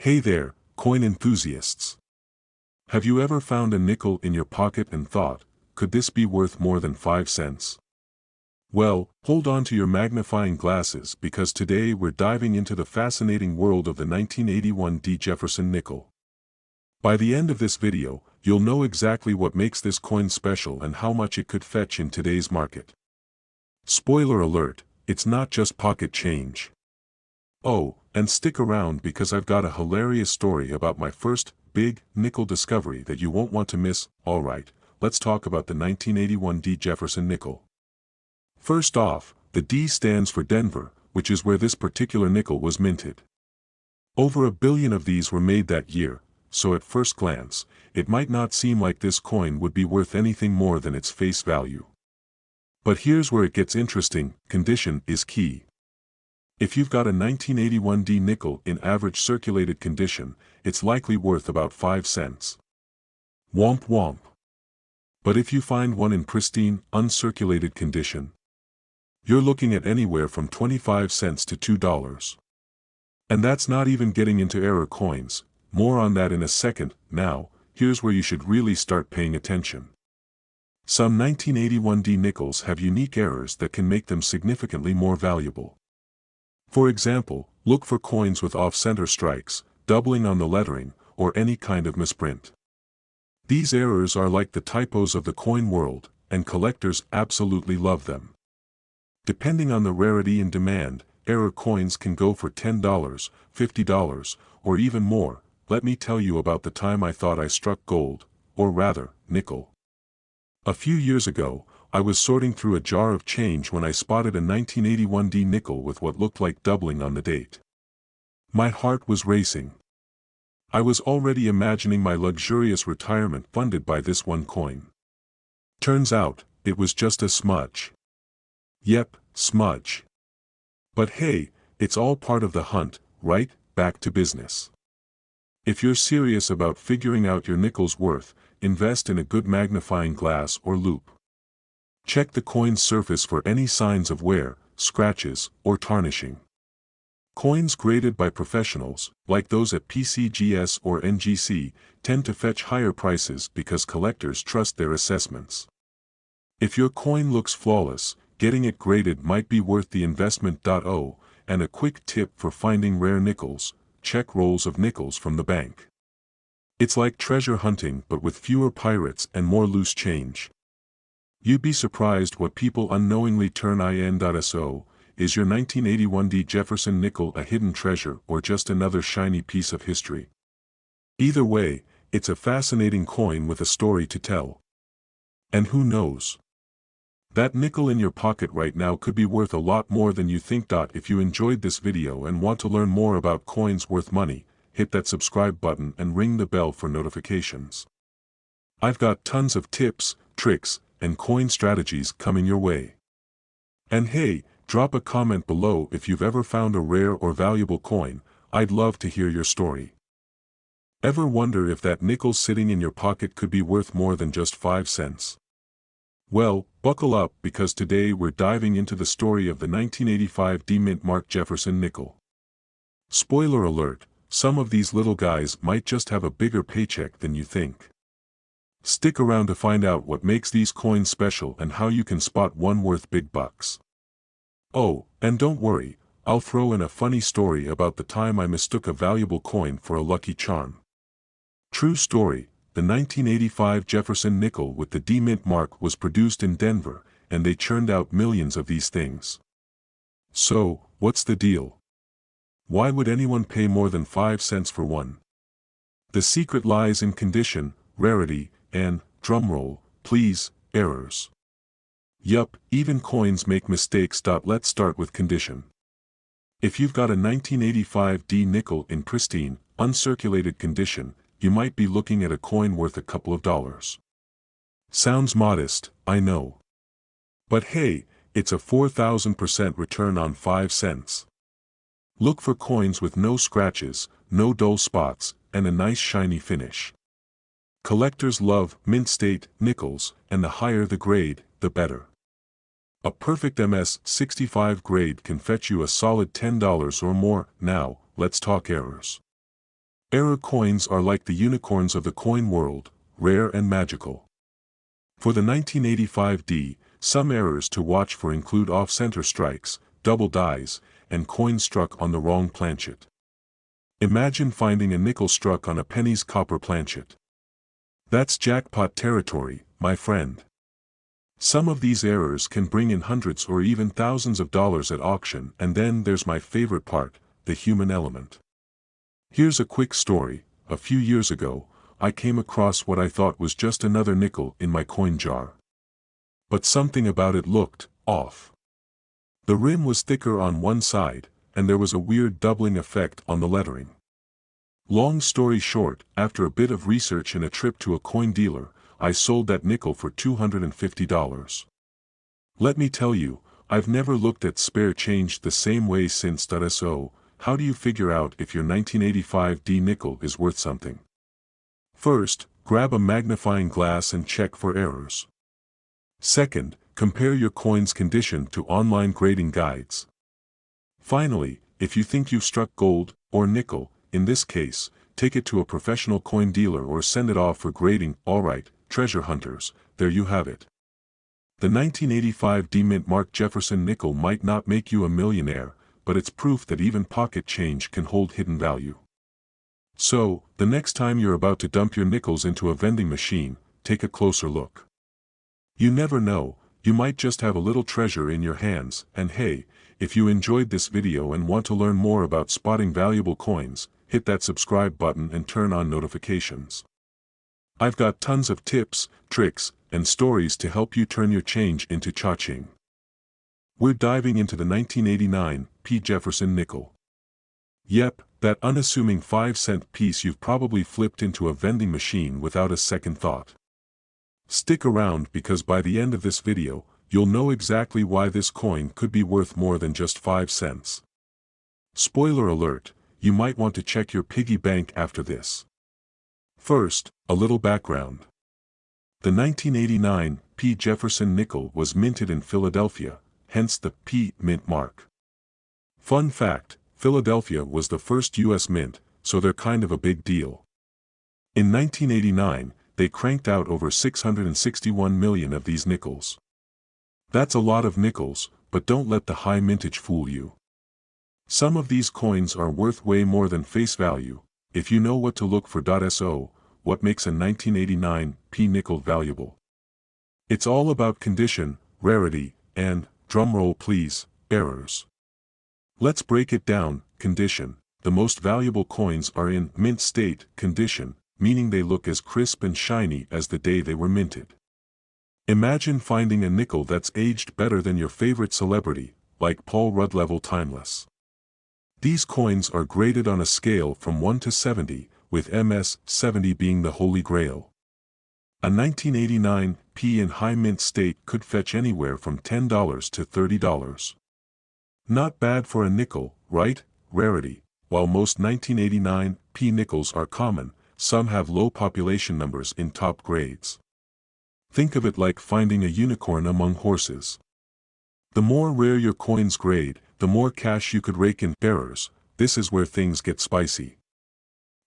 Hey there, coin enthusiasts. Have you ever found a nickel in your pocket and thought, could this be worth more than 5 cents? Well, hold on to your magnifying glasses because today we're diving into the fascinating world of the 1981 D. Jefferson nickel. By the end of this video, you'll know exactly what makes this coin special and how much it could fetch in today's market. Spoiler alert, it's not just pocket change. Oh, and stick around because I've got a hilarious story about my first big nickel discovery that you won't want to miss. Alright, let's talk about the 1981 D. Jefferson nickel. First off, the D stands for Denver, which is where this particular nickel was minted. Over 1 billion of these were made that year, so at first glance, it might not seem like this coin would be worth anything more than its face value. But here's where it gets interesting: condition is key. If you've got a 1981 D nickel in average circulated condition, it's likely worth about 5 cents. Womp womp. But if you find one in pristine, uncirculated condition, you're looking at anywhere from 25 cents to $2. And that's not even getting into error coins. More on that in a second. Now, here's where you should really start paying attention. Some 1981 D nickels have unique errors that can make them significantly more valuable. For example, look for coins with off-center strikes, doubling on the lettering, or any kind of misprint. These errors are like the typos of the coin world, and collectors absolutely love them. Depending on the rarity and demand, error coins can go for $10, $50, or even more. Let me tell you about the time I thought I struck gold, or rather, nickel. A few years ago, I was sorting through a jar of change when I spotted a 1981 D nickel with what looked like doubling on the date. My heart was racing. I was already imagining my luxurious retirement funded by this one coin. Turns out, it was just a smudge. Yep, smudge. But hey, it's all part of the hunt, right? Back to business. If you're serious about figuring out your nickel's worth, invest in a good magnifying glass or loupe. Check the coin's surface for any signs of wear, scratches, or tarnishing. Coins graded by professionals, like those at PCGS or NGC, tend to fetch higher prices because collectors trust their assessments. If your coin looks flawless, getting it graded might be worth the investment. And a quick tip for finding rare nickels: check rolls of nickels from the bank. It's like treasure hunting but with fewer pirates and more loose change. You'd be surprised what people unknowingly turn in. So, is your 1981 D. Jefferson nickel a hidden treasure or just another shiny piece of history? Either way, it's a fascinating coin with a story to tell. And who knows? That nickel in your pocket right now could be worth a lot more than you think. If you enjoyed this video and want to learn more about coins worth money, hit that subscribe button and ring the bell for notifications. I've got tons of tips, tricks, and coin strategies coming your way. And hey, drop a comment below if you've ever found a rare or valuable coin. I'd love to hear your story. Ever wonder if that nickel sitting in your pocket could be worth more than just 5 cents? Well, buckle up because today we're diving into the story of the 1985 D mint mark Jefferson nickel. Spoiler alert, some of these little guys might just have a bigger paycheck than you think. Stick around to find out what makes these coins special and how you can spot one worth big bucks. Oh, and don't worry, I'll throw in a funny story about the time I mistook a valuable coin for a lucky charm. True story, the 1985 Jefferson nickel with the D mint mark was produced in Denver, and they churned out millions of these things. So, what's the deal? Why would anyone pay more than 5 cents for one? The secret lies in condition, rarity, and, drumroll, please, errors. Yup, even coins make mistakes. Let's start with condition. If you've got a 1985 D nickel in pristine, uncirculated condition, you might be looking at a coin worth a couple of dollars. Sounds modest, I know. But hey, it's a 4,000% return on 5 cents. Look for coins with no scratches, no dull spots, and a nice shiny finish. Collectors love mint state nickels, and the higher the grade, the better. A perfect MS-65 grade can fetch you a solid $10 or more. Now, let's talk errors. Error coins are like the unicorns of the coin world, rare and magical. For the 1985D, some errors to watch for include off-center strikes, double dies, and coins struck on the wrong planchet. Imagine finding a nickel struck on a penny's copper planchet. That's jackpot territory, my friend. Some of these errors can bring in hundreds or even thousands of dollars at auction, and then there's my favorite part, the human element. Here's a quick story. A few years ago, I came across what I thought was just another nickel in my coin jar. But something about it looked off. The rim was thicker on one side, and there was a weird doubling effect on the lettering. Long story short, after a bit of research and a trip to a coin dealer, I sold that nickel for $250. Let me tell you, I've never looked at spare change the same way since. So, how do you figure out if your 1985D nickel is worth something? First, grab a magnifying glass and check for errors. Second, compare your coin's condition to online grading guides. Finally, if you think you've struck gold, or nickel, in this case, take it to a professional coin dealer or send it off for grading. Alright, treasure hunters, there you have it. The 1985D Mint Mark Jefferson nickel might not make you a millionaire, but it's proof that even pocket change can hold hidden value. So, the next time you're about to dump your nickels into a vending machine, take a closer look. You never know, you might just have a little treasure in your hands. And hey, if you enjoyed this video and want to learn more about spotting valuable coins, hit that subscribe button and turn on notifications. I've got tons of tips, tricks, and stories to help you turn your change into cha-ching. We're diving into the 1989 P. Jefferson nickel. Yep, that unassuming 5-cent piece you've probably flipped into a vending machine without a second thought. Stick around because by the end of this video, you'll know exactly why this coin could be worth more than just 5 cents. Spoiler alert, you might want to check your piggy bank after this. First, a little background. The 1989 P. Jefferson nickel was minted in Philadelphia, hence the P. Mint mark. Fun fact, Philadelphia was the first U.S. mint, so they're kind of a big deal. In 1989, they cranked out over 661 million of these nickels. That's a lot of nickels, but don't let the high mintage fool you. Some of these coins are worth way more than face value, if you know what to look for. So, what makes a 1989 P nickel valuable? It's all about condition, rarity, and, drumroll please, errors. Let's break it down. Condition. The most valuable coins are in mint state condition, meaning they look as crisp and shiny as the day they were minted. Imagine finding a nickel that's aged better than your favorite celebrity, like Paul Rudd level timeless. These coins are graded on a scale from 1 to 70, with MS 70 being the holy grail. A 1989 P in high mint state could fetch anywhere from $10 to $30. Not bad for a nickel, right? Rarity. While most 1989 P nickels are common, some have low population numbers in top grades. Think of it like finding a unicorn among horses. The more rare your coin's grade, the more cash you could rake in. Errors. This is where things get spicy.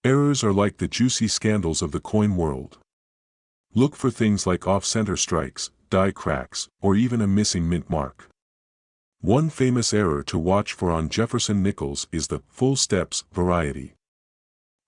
Errors are like the juicy scandals of the coin world. Look for things like off-center strikes, die cracks, or even a missing mint mark. One famous error to watch for on Jefferson nickels is the full steps variety.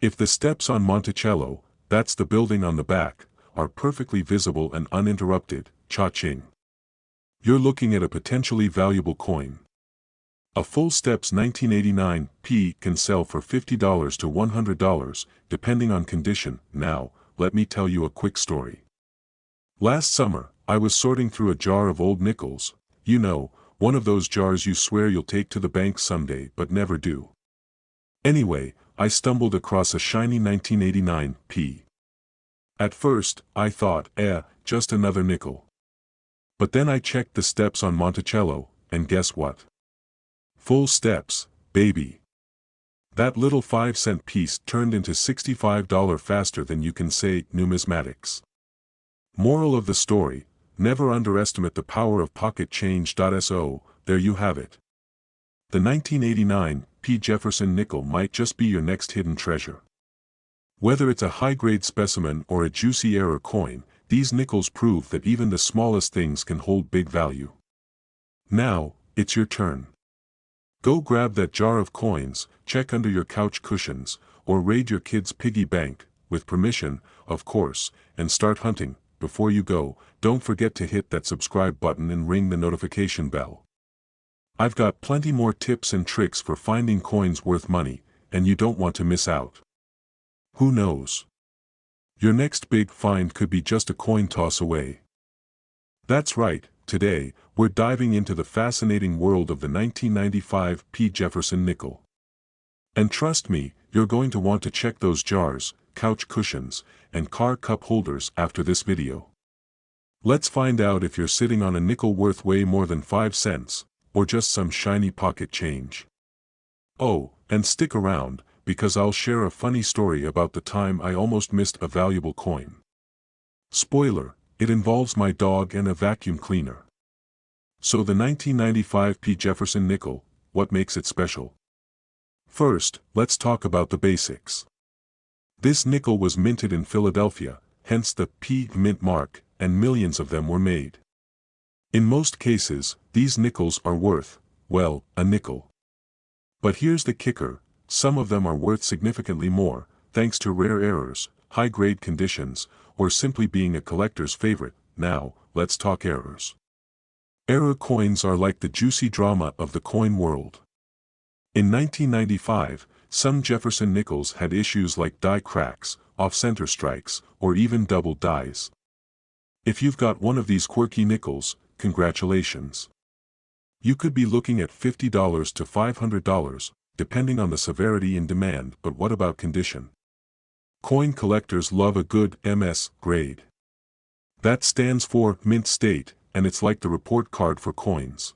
If the steps on Monticello, that's the building on the back, are perfectly visible and uninterrupted, cha-ching. You're looking at a potentially valuable coin. A full steps 1989 P can sell for $50 to $100, depending on condition. Now, let me tell you a quick story. Last summer, I was sorting through a jar of old nickels, you know, one of those jars you swear you'll take to the bank someday but never do. Anyway, I stumbled across a shiny 1989 P. At first, I thought, just another nickel. But then I checked the steps on Monticello, and guess what? Full steps, baby. That little 5-cent piece turned into $65 faster than you can say numismatics. Moral of the story, never underestimate the power of pocket change. So, there you have it. The 1989 P. Jefferson nickel might just be your next hidden treasure. Whether it's a high-grade specimen or a juicy error coin, these nickels prove that even the smallest things can hold big value. Now, it's your turn. Go grab that jar of coins, check under your couch cushions, or raid your kid's piggy bank, with permission, of course, and start hunting. Before you go, don't forget to hit that subscribe button and ring the notification bell. I've got plenty more tips and tricks for finding coins worth money, and you don't want to miss out. Who knows? Your next big find could be just a coin toss away. That's right, today, we're diving into the fascinating world of the 1995 P. Jefferson nickel. And trust me, you're going to want to check those jars, couch cushions, and car cup holders after this video. Let's find out if you're sitting on a nickel worth way more than 5 cents, or just some shiny pocket change. Oh, and stick around, because I'll share a funny story about the time I almost missed a valuable coin. Spoiler, it involves my dog and a vacuum cleaner. So the 1995 P. Jefferson nickel, what makes it special? First, let's talk about the basics. This nickel was minted in Philadelphia, hence the P. mint mark, and millions of them were made. In most cases, these nickels are worth, well, a nickel. But here's the kicker, some of them are worth significantly more, thanks to rare errors, high-grade conditions, or simply being a collector's favorite. Now, let's talk errors. Error coins are like the juicy drama of the coin world. In 1995, some Jefferson nickels had issues like die cracks, off-center strikes, or even double dies. If you've got one of these quirky nickels, congratulations. You could be looking at $50 to $500, depending on the severity and demand. But what about condition? Coin collectors love a good MS grade. That stands for mint state, and it's like the report card for coins.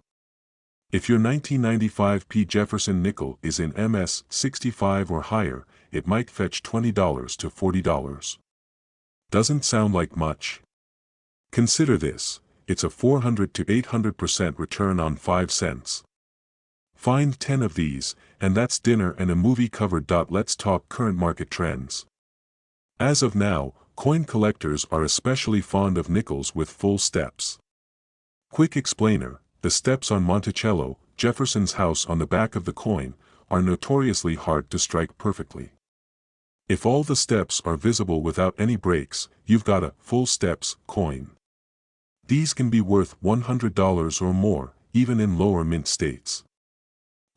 If your 1995 P. Jefferson nickel is in MS 65 or higher, it might fetch $20 to $40. Doesn't sound like much. Consider this, it's a 400 to 800% return on 5 cents. Find 10 of these, and that's dinner and a movie covered. Let's talk current market trends. As of now, coin collectors are especially fond of nickels with full steps. Quick explainer, the steps on Monticello, Jefferson's house on the back of the coin, are notoriously hard to strike perfectly. If all the steps are visible without any breaks, you've got a full steps coin. These can be worth $100 or more, even in lower mint states.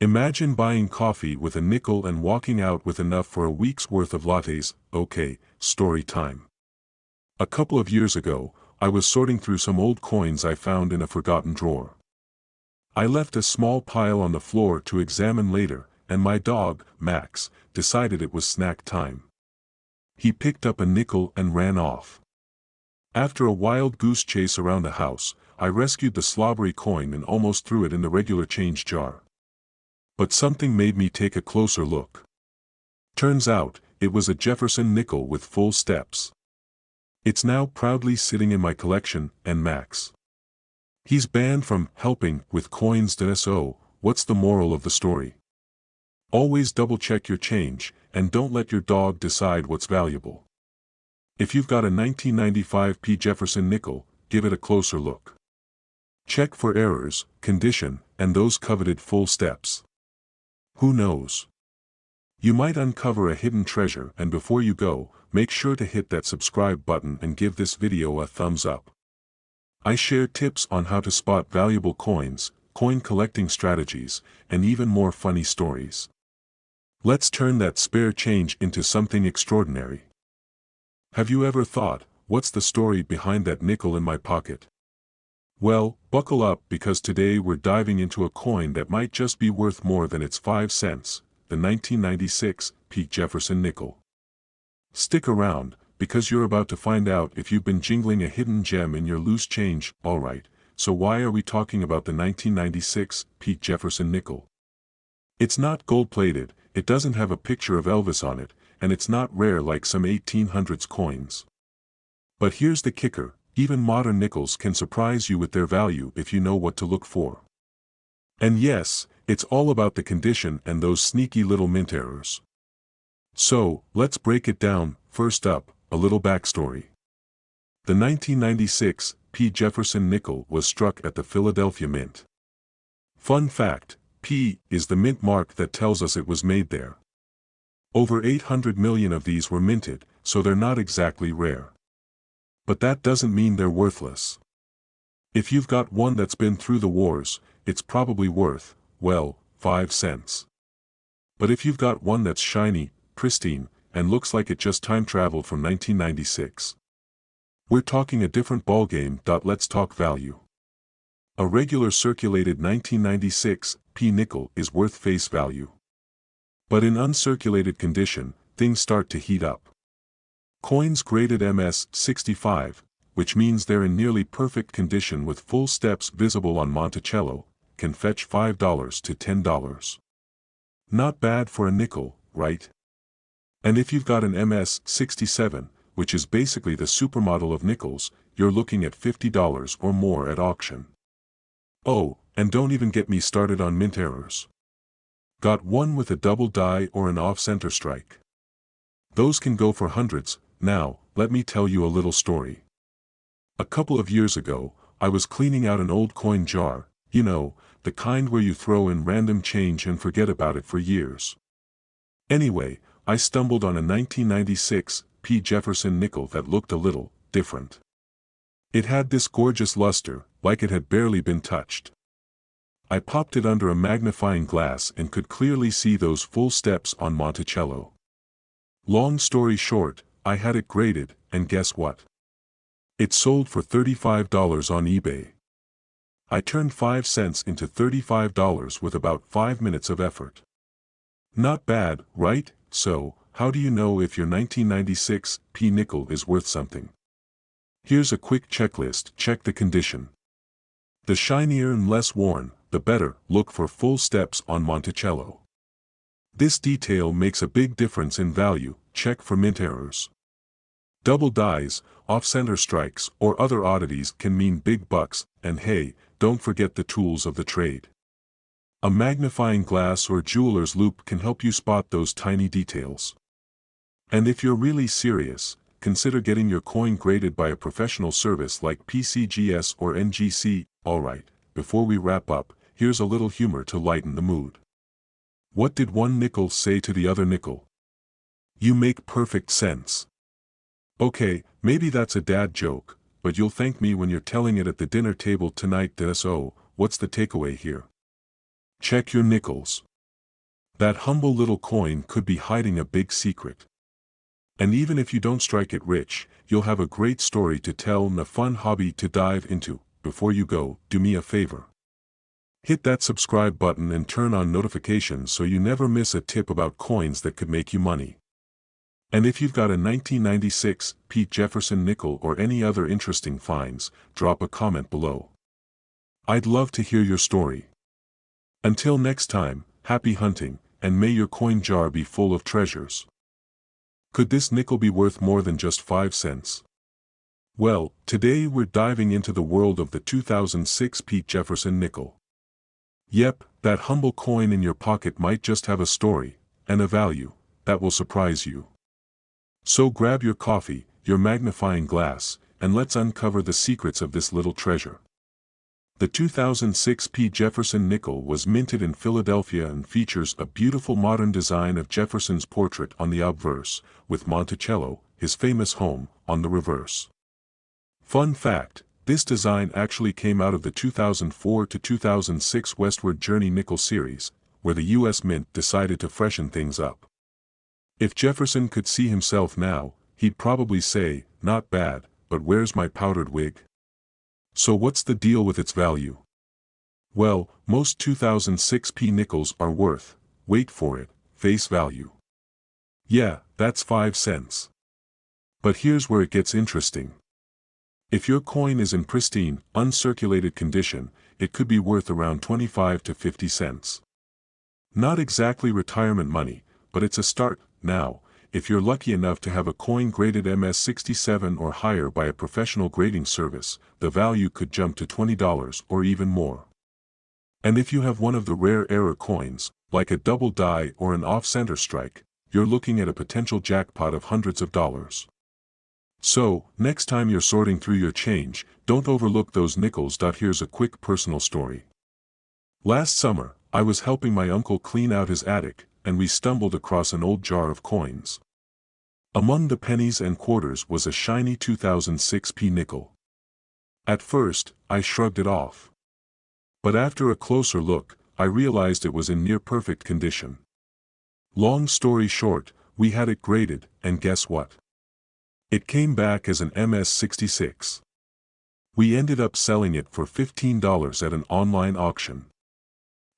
Imagine buying coffee with a nickel and walking out with enough for a week's worth of lattes. Okay, story time. A couple of years ago, I was sorting through some old coins I found in a forgotten drawer. I left a small pile on the floor to examine later, and my dog, Max, decided it was snack time. He picked up a nickel and ran off. After a wild goose chase around the house, I rescued the slobbery coin and almost threw it in the regular change jar. But something made me take a closer look. Turns out, it was a Jefferson nickel with full steps. It's now proudly sitting in my collection, and Max. He's banned from helping with coins. So, what's the moral of the story? Always double-check your change, and don't let your dog decide what's valuable. If you've got a 1995 P. Jefferson nickel, give it a closer look. Check for errors, condition, and those coveted full steps. Who knows? You might uncover a hidden treasure. And before you go, make sure to hit that subscribe button and give this video a thumbs up. I share tips on how to spot valuable coins, coin collecting strategies, and even more funny stories. Let's turn that spare change into something extraordinary. Have you ever thought, what's the story behind that nickel in my pocket? Well, buckle up, because today we're diving into a coin that might just be worth more than its 5 cents, the 1996 P. Jefferson nickel. Stick around, because you're about to find out if you've been jingling a hidden gem in your loose change. Alright, so why are we talking about the 1996 P. Jefferson nickel? It's not gold-plated, it doesn't have a picture of Elvis on it, and it's not rare like some 1800s coins. But here's the kicker, even modern nickels can surprise you with their value if you know what to look for. And yes, it's all about the condition and those sneaky little mint errors. So, let's break it down. First up, a little backstory. The 1996 P. Jefferson nickel was struck at the Philadelphia Mint. Fun fact, P is the mint mark that tells us it was made there. Over 800 million of these were minted, so they're not exactly rare. But that doesn't mean they're worthless. If you've got one that's been through the wars, it's probably worth, well, 5 cents. But if you've got one that's shiny, pristine, and looks like it just time traveled from 1996, we're talking a different ballgame. Let's talk value. A regular circulated 1996 P nickel is worth face value. But in uncirculated condition, things start to heat up. Coins graded MS-65, which means they're in nearly perfect condition with full steps visible on Monticello, can fetch $5 to $10. Not bad for a nickel, right? And if you've got an MS-67, which is basically the supermodel of nickels, you're looking at $50 or more at auction. Oh, and don't even get me started on mint errors. Got one with a double die or an off-center strike? Those can go for hundreds. Now, let me tell you a little story. A couple of years ago, I was cleaning out an old coin jar, you know, the kind where you throw in random change and forget about it for years. Anyway, I stumbled on a 1996 P. Jefferson nickel that looked a little different. It had this gorgeous luster, like it had barely been touched. I popped it under a magnifying glass and could clearly see those full steps on Monticello. Long story short, I had it graded, and guess what? It sold for $35 on eBay. I turned 5 cents into $35 with about 5 minutes of effort. Not bad, right? So, how do you know if your 1996 P nickel is worth something? Here's a quick checklist. Check the condition. The shinier and less worn, the better. Look for full steps on Monticello. This detail makes a big difference in value. Check for mint errors. Double dies, off-center strikes, or other oddities can mean big bucks, and hey, don't forget the tools of the trade. A magnifying glass or jeweler's loupe can help you spot those tiny details. And if you're really serious, consider getting your coin graded by a professional service like PCGS or NGC. Alright, before we wrap up, here's a little humor to lighten the mood. What did one nickel say to the other nickel? You make perfect sense. Okay, maybe that's a dad joke, but you'll thank me when you're telling it at the dinner table tonight. So, what's the takeaway here? Check your nickels. That humble little coin could be hiding a big secret. And even if you don't strike it rich, you'll have a great story to tell and a fun hobby to dive into. Before you go, do me a favor. Hit that subscribe button and turn on notifications so you never miss a tip about coins that could make you money. And if you've got a 1996 P. Jefferson nickel or any other interesting finds, drop a comment below. I'd love to hear your story. Until next time, happy hunting, and may your coin jar be full of treasures. Could this nickel be worth more than just 5 cents? Well, today we're diving into the world of the 2006 P. Jefferson nickel. Yep, that humble coin in your pocket might just have a story, and a value, that will surprise you. So grab your coffee, your magnifying glass, and let's uncover the secrets of this little treasure. The 2006 P. Jefferson nickel was minted in Philadelphia and features a beautiful modern design of Jefferson's portrait on the obverse, with Monticello, his famous home, on the reverse. Fun fact, this design actually came out of the 2004 to 2006 Westward Journey nickel series, where the U.S. Mint decided to freshen things up. If Jefferson could see himself now, he'd probably say, not bad, but where's my powdered wig? So what's the deal with its value? Well, most 2006 P nickels are worth, wait for it, face value. Yeah, that's 5 cents. But here's where it gets interesting. If your coin is in pristine, uncirculated condition, it could be worth around 25 to 50 cents. Not exactly retirement money, but it's a start. Now, if you're lucky enough to have a coin graded MS-67 or higher by a professional grading service, the value could jump to $20 or even more. And if you have one of the rare error coins, like a double die or an off-center strike, you're looking at a potential jackpot of hundreds of dollars. So, next time you're sorting through your change, don't overlook those nickels. Here's a quick personal story. Last summer, I was helping my uncle clean out his attic, and we stumbled across an old jar of coins. Among the pennies and quarters was a shiny 2006 nickel. At first, I shrugged it off. But after a closer look, I realized it was in near-perfect condition. Long story short, we had it graded, and guess what? It came back as an MS-66. We ended up selling it for $15 at an online auction.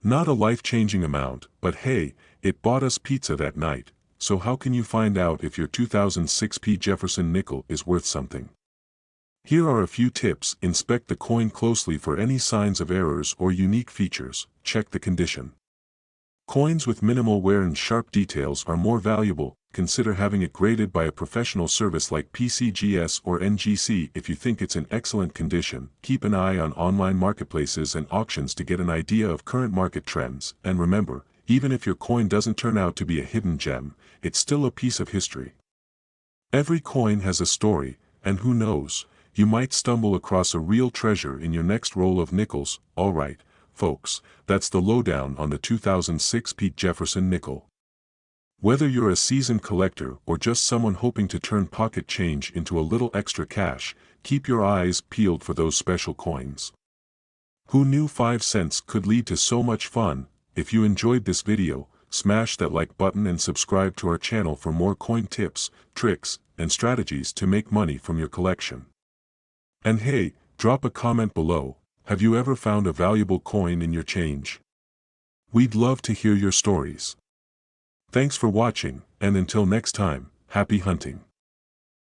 Not a life-changing amount, but hey, it bought us pizza that night, so how can you find out if your 2006 Jefferson nickel is worth something? Here are a few tips. Inspect the coin closely for any signs of errors or unique features. Check the condition. Coins with minimal wear and sharp details are more valuable. Consider having it graded by a professional service like PCGS or NGC. If you think it's in excellent condition, keep an eye on online marketplaces and auctions to get an idea of current market trends. And remember, even if your coin doesn't turn out to be a hidden gem, it's still a piece of history. Every coin has a story, and who knows, you might stumble across a real treasure in your next roll of nickels. Alright, folks, that's the lowdown on the 2006 Jefferson nickel. Whether you're a seasoned collector or just someone hoping to turn pocket change into a little extra cash, keep your eyes peeled for those special coins. Who knew 5 cents could lead to so much fun? If you enjoyed this video, smash that like button and subscribe to our channel for more coin tips, tricks, and strategies to make money from your collection. And hey, drop a comment below. Have you ever found a valuable coin in your change? We'd love to hear your stories. Thanks for watching, and until next time, happy hunting.